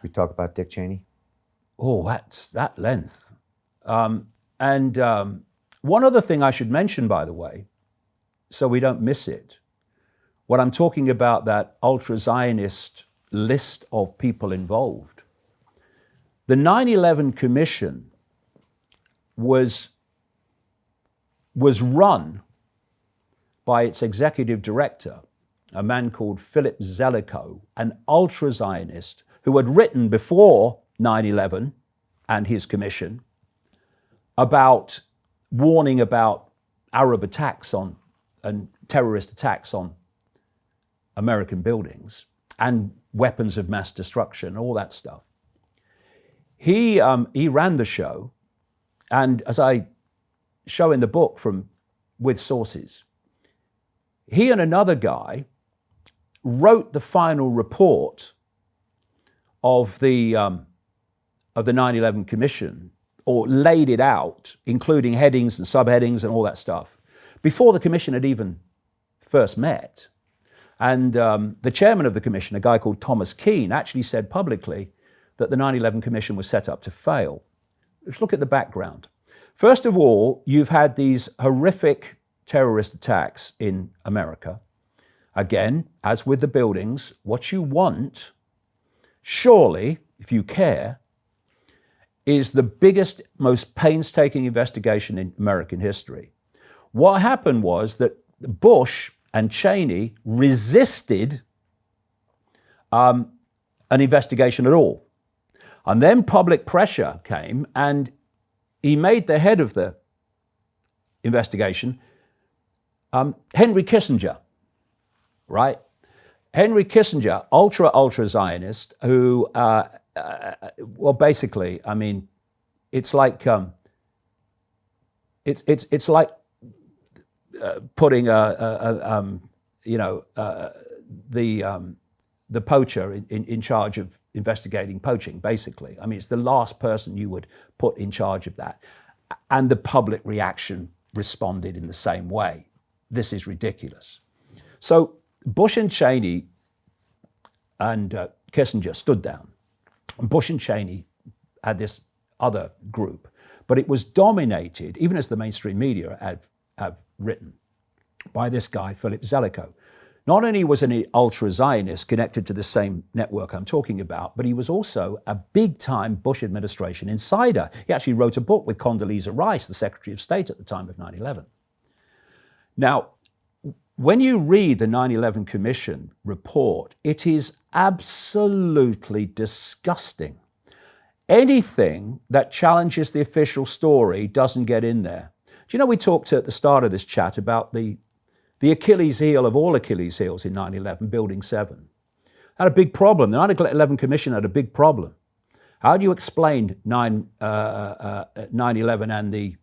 Should we talk about Dick Cheney? Oh, that's that length. One other thing I should mention, by the way, so we don't miss it, when I'm talking about that ultra-Zionist list of people involved, the 9/11 Commission was run by its executive director, a man called Philip Zelikow, an ultra-Zionist who had written before 9/11 and his commission about warning about Arab attacks on and terrorist attacks on American buildings and weapons of mass destruction, all that stuff. He ran the show, and as I show in the book with sources, he and another guy wrote the final report of the 9/11 Commission, or laid it out, including headings and subheadings and all that stuff, before the commission had even first met. And the chairman of the commission, a guy called Thomas Keane, actually said publicly that the 9/11 Commission was set up to fail. Let's look at the background. First of all, you've had these horrific terrorist attacks in America. Again, as with the buildings, what you want, surely, if you care, is the biggest, most painstaking investigation in American history. What happened was that Bush and Cheney resisted an investigation at all. And then public pressure came, and he made the head of the investigation Henry Kissinger, right? Henry Kissinger, ultra Zionist, who, well, basically, I mean, it's like putting the poacher in charge of investigating poaching. Basically, I mean, it's the last person you would put in charge of that, and the public reaction responded in the same way. This is ridiculous. So Bush and Cheney and Kissinger stood down. Bush and Cheney had this other group, but it was dominated, even as the mainstream media have written, by this guy, Philip Zelikow. Not only was an ultra-Zionist connected to the same network I'm talking about, but he was also a big-time Bush administration insider. He actually wrote a book with Condoleezza Rice, the Secretary of State at the time of 9/11. Now, when you read the 9/11 Commission report, it is absolutely disgusting. Anything that challenges the official story doesn't get in there. Do you know, we talked at the start of this chat about the Achilles heel of all Achilles heels in 9/11, Building 7. Had a big problem. The 9/11 Commission had a big problem. How do you explain 9/11 and the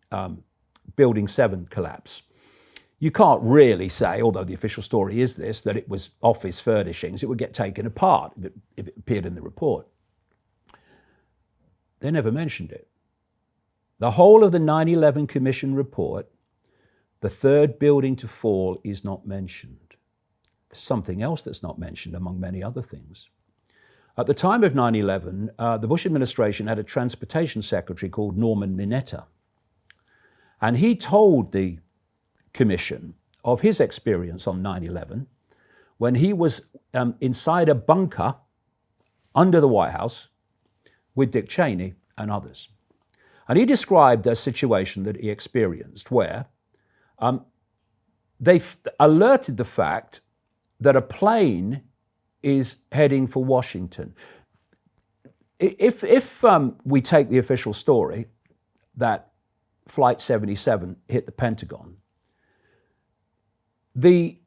Building 7 collapse? You can't really say, although the official story is this, that it was office furnishings. It would get taken apart if it appeared in the report. They never mentioned it. The whole of the 9/11 Commission report, the third building to fall, is not mentioned. There's something else that's not mentioned among many other things. At the time of 9/11, the Bush administration had a transportation secretary called Norman Mineta. And he told the Commission of his experience on 9/11 when he was inside a bunker under the White House with Dick Cheney and others. And he described a situation that he experienced where they alerted the fact that a plane is heading for Washington. If we take the official story that Flight 77 hit the Pentagon, the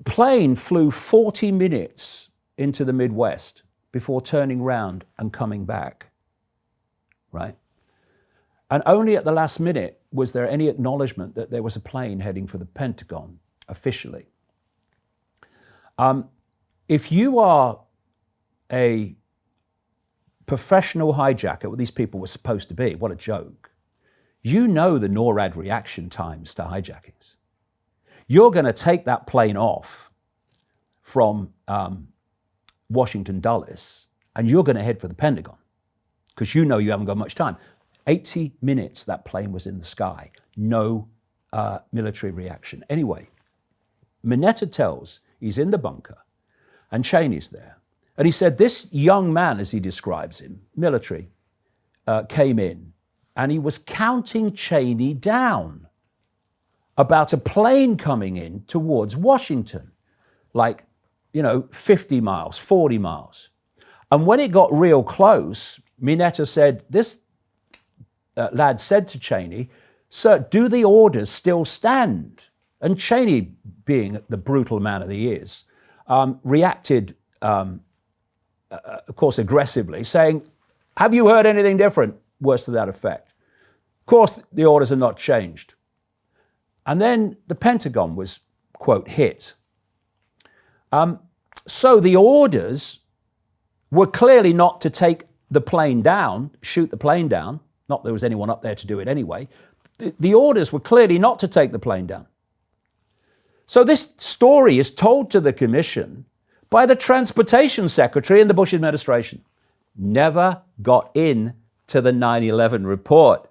plane flew 40 minutes into the Midwest before turning round and coming back, right? And only at the last minute was there any acknowledgement that there was a plane heading for the Pentagon officially. If you are a professional hijacker, what these people were supposed to be, what a joke, you know the NORAD reaction times to hijackings. You're going to take that plane off from Washington Dulles and you're going to head for the Pentagon because you know you haven't got much time. 80 minutes that plane was in the sky, no military reaction. Anyway, Mineta tells he's in the bunker and Cheney's there. And he said this young man, as he describes him, military, came in and he was counting Cheney down about a plane coming in towards Washington, like, 50 miles, 40 miles. And when it got real close, Mineta said, this lad said to Cheney, "Sir, do the orders still stand?" And Cheney, being the brutal man that he is, reacted, of course, aggressively, saying, "Have you heard anything different?" Words to that effect. Of course, the orders are not changed. And then the Pentagon was, quote, hit. So the orders were clearly not to take the plane down, shoot the plane down. Not there was anyone up there to do it anyway. The orders were clearly not to take the plane down. So this story is told to the commission by the transportation secretary in the Bush administration. Never got in to the 9/11 report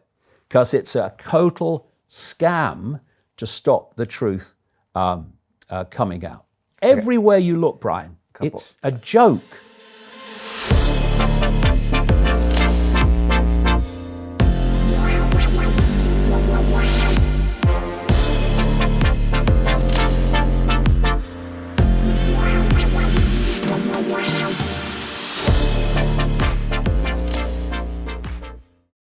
because it's a total scam to stop the truth coming out. Everywhere you look, Brian, it's a joke.